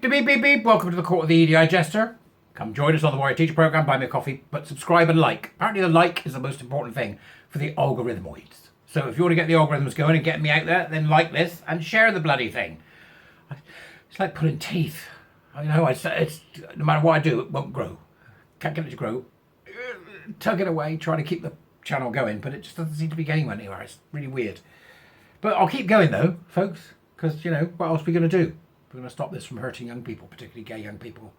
Beep, beep, beep, beep. Welcome to the court of the Edijester. Come join us on the Warrior Teacher Program. Buy me a coffee, but subscribe and like. Apparently the like is the most important thing for the algorithmoids. So if you want to get the algorithms going and get me out there, then like this and share the bloody thing. It's like pulling teeth. I know, it's no matter what I do, it won't grow. Can't get it to grow. Tug it away, trying to keep the channel going, but it just doesn't seem to be getting anywhere. It's really weird. But I'll keep going though, folks, because, you know, what else are we going to do? We're going to stop this from hurting young people, particularly gay young people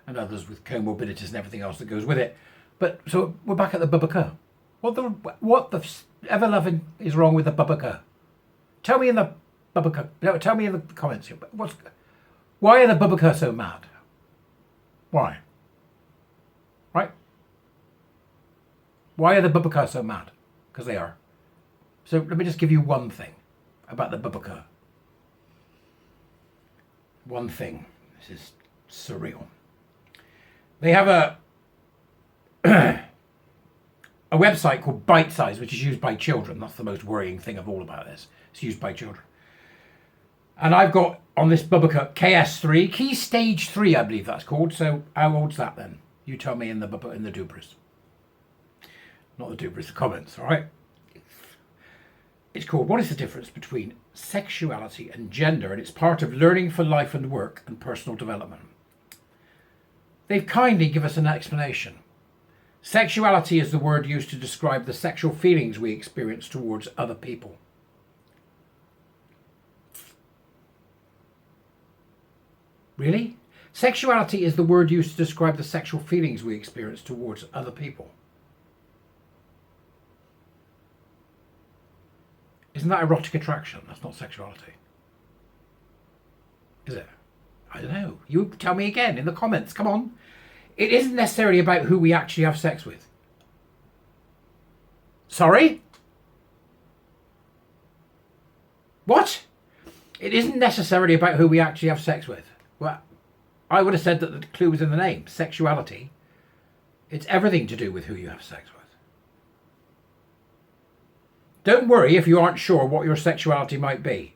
and others with comorbidities and everything else that goes with it. But so we're back at the bubba. What the ever loving is wrong with the bubba? Tell me in the bubba. No, tell me in the comments here. Why are the bubba so mad? Why? Right? Why are the bubba so mad? Because they are. So let me just give you one thing about the bubba. One thing. This is surreal. They have a a website called Bitesize, which is used by children. That's the most worrying thing of all about this. It's used by children. And I've got on this bubba KS3, Key Stage 3, I believe that's called. So how old's that then? You tell me in the dubras. Not the dubras, the comments, all right? It's called What is the Difference Between Sexuality and Gender? And it's part of Learning for Life and Work and Personal Development. They've kindly given us an explanation. Sexuality is the word used to describe the sexual feelings we experience towards other people. Really? Sexuality is the word used to describe the sexual feelings we experience towards other people. Isn't that erotic attraction? That's not sexuality. Is it? I don't know. You tell me again in the comments. Come on. It isn't necessarily about who we actually have sex with. Sorry? What? It isn't necessarily about who we actually have sex with. Well, I would have said that the clue was in the name. Sexuality. It's everything to do with who you have sex with. Don't worry if you aren't sure what your sexuality might be.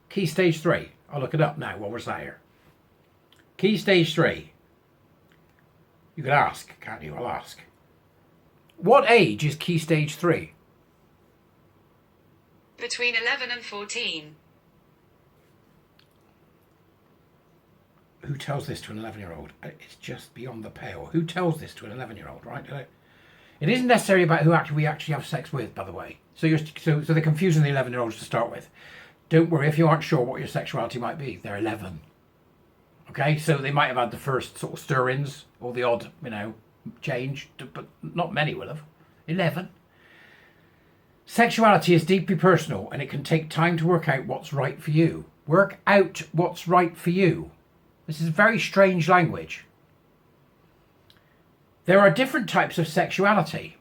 Key Stage 3. I'll look it up now while we're sat here. Key Stage 3. You can ask, can't you? I'll ask. What age is Key Stage 3? Between 11 and 14. Who tells this to an 11-year-old? It's just beyond the pale. Who tells this to an 11-year-old, right? It isn't necessarily about who we actually have sex with, by the way. So they're confusing the 11-year-olds to start with. Don't worry if you aren't sure what your sexuality might be. They're 11. Okay, so they might have had the first sort of stir-ins or the odd, change, but not many will have. 11. Sexuality is deeply personal and it can take time to work out what's right for you. Work out what's right for you. This is very strange language. There are different types of sexuality.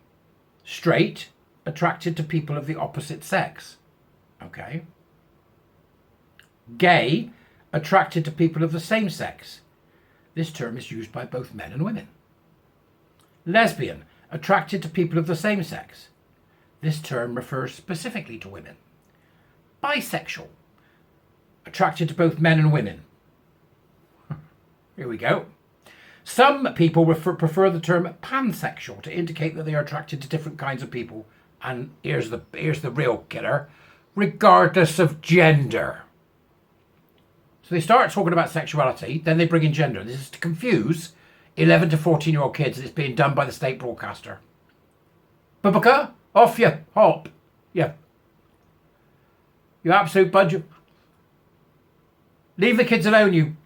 Straight, attracted to people of the opposite sex. Okay. Gay, attracted to people of the same sex. This term is used by both men and women. Lesbian, attracted to people of the same sex. This term refers specifically to women. Bisexual, attracted to both men and women. Here we go. Some people prefer the term pansexual to indicate that they are attracted to different kinds of people. And here's the real killer, regardless of gender. So they start talking about sexuality, then they bring in gender. This is to confuse 11 to 14-year-old kids, and it's being done by the state broadcaster. Bubba, off you, hop. Yeah. You absolute budget. Leave the kids alone, you.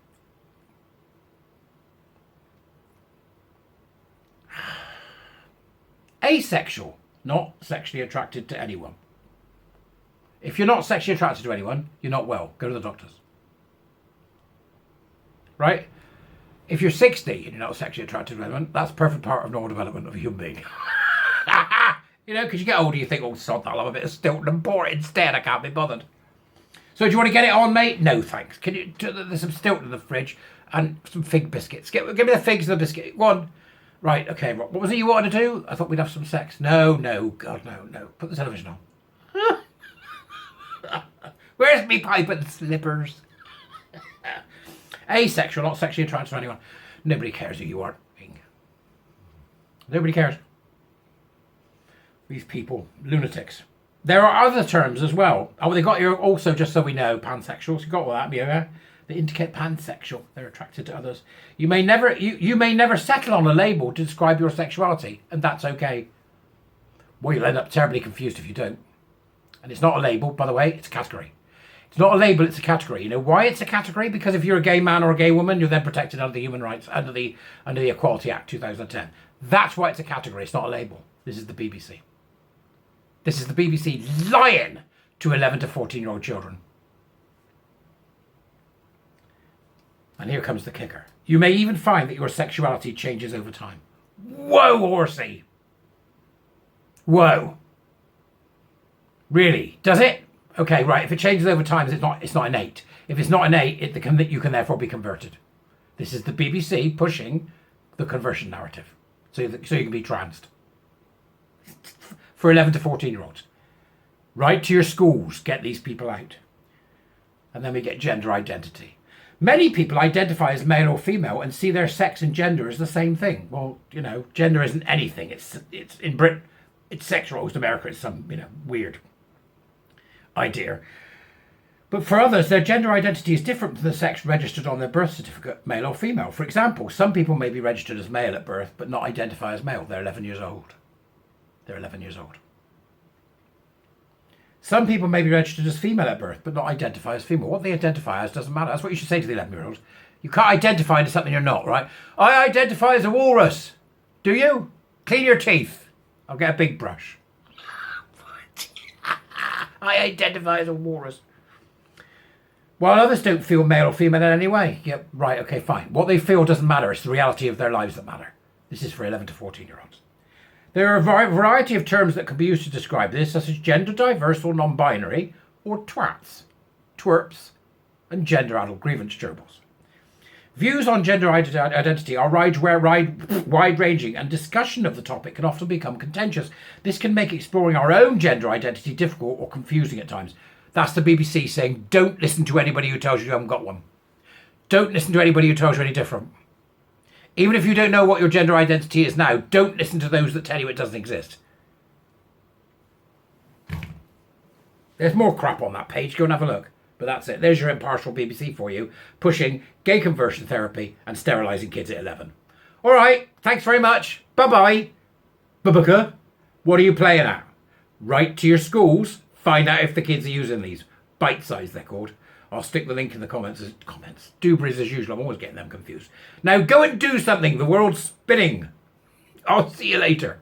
Asexual, not sexually attracted to anyone. If you're not sexually attracted to anyone, you're not well. Go to the doctors. Right? If you're 60 and you're not sexually attracted to anyone, that's a perfect part of normal development of a human being. Because you get older, you think, oh, sod that, I'll have a bit of Stilton and pour it instead. I can't be bothered. So do you want to get it on, mate? No, thanks. There's some Stilton in the fridge and some fig biscuits. Give me the figs and the biscuit. Go on. Right, okay, what was it you wanted to do? I thought we'd have some sex. No, God, no. Put the television on. Where's me pipe and slippers? Asexual, not sexually attracted to anyone. Nobody cares who you are. Nobody cares. These people, lunatics. There are other terms as well. Oh, they got here also, just so we know, pansexuals. You got all that, yeah? They indicate pansexual. They're attracted to others. You may never settle on a label to describe your sexuality, and that's okay. Well, you'll end up terribly confused if you don't. And it's not a label, by the way, it's a category. It's not a label, it's a category. You know why it's a category? Because if you're a gay man or a gay woman, you're then protected under the Human Rights, under the Equality Act 2010. That's why it's a category, it's not a label. This is the BBC. This is the BBC lying to 11 to 14-year-old children. And here comes the kicker. You may even find that your sexuality changes over time. Whoa, horsey. Whoa. Really? Does it? Okay, right. If it changes over time, it's not innate. If it's not innate, you can therefore be converted. This is the BBC pushing the conversion narrative. So you can be transed. For 11 to 14-year-olds. Write to your schools. Get these people out. And then we get gender identity. Many people identify as male or female and see their sex and gender as the same thing. Well, gender isn't anything. It's in Britain, it's sexual. In America, it's some, weird idea. But for others, their gender identity is different from the sex registered on their birth certificate, male or female. For example, some people may be registered as male at birth, but not identify as male. They're 11 years old. They're 11 years old. Some people may be registered as female at birth, but not identify as female. What they identify as doesn't matter. That's what you should say to the 11-year-olds. You can't identify as something you're not, right? I identify as a walrus. Do you? Clean your teeth. I'll get a big brush. I identify as a walrus. While others don't feel male or female in any way. Yep, right, okay, fine. What they feel doesn't matter. It's the reality of their lives that matter. This is for 11 to 14-year-olds. There are a variety of terms that can be used to describe this, such as gender diverse or non-binary, or twats, twerps, and gender-addled grievance gerbils. Views on gender identity are wide-ranging, and discussion of the topic can often become contentious. This can make exploring our own gender identity difficult or confusing at times. That's the BBC saying, don't listen to anybody who tells you haven't got one. Don't listen to anybody who tells you any different. Even if you don't know what your gender identity is now, don't listen to those that tell you it doesn't exist. There's more crap on that page. Go and have a look. But that's it. There's your impartial BBC for you, pushing gay conversion therapy and sterilising kids at 11. All right. Thanks very much. Bye-bye. Babuka. What are you playing at? Write to your schools. Find out if the kids are using these. Bitesize, they're called. I'll stick the link in the comments. Dubris as usual. I'm always getting them confused. Now go and do something. The world's spinning. I'll see you later.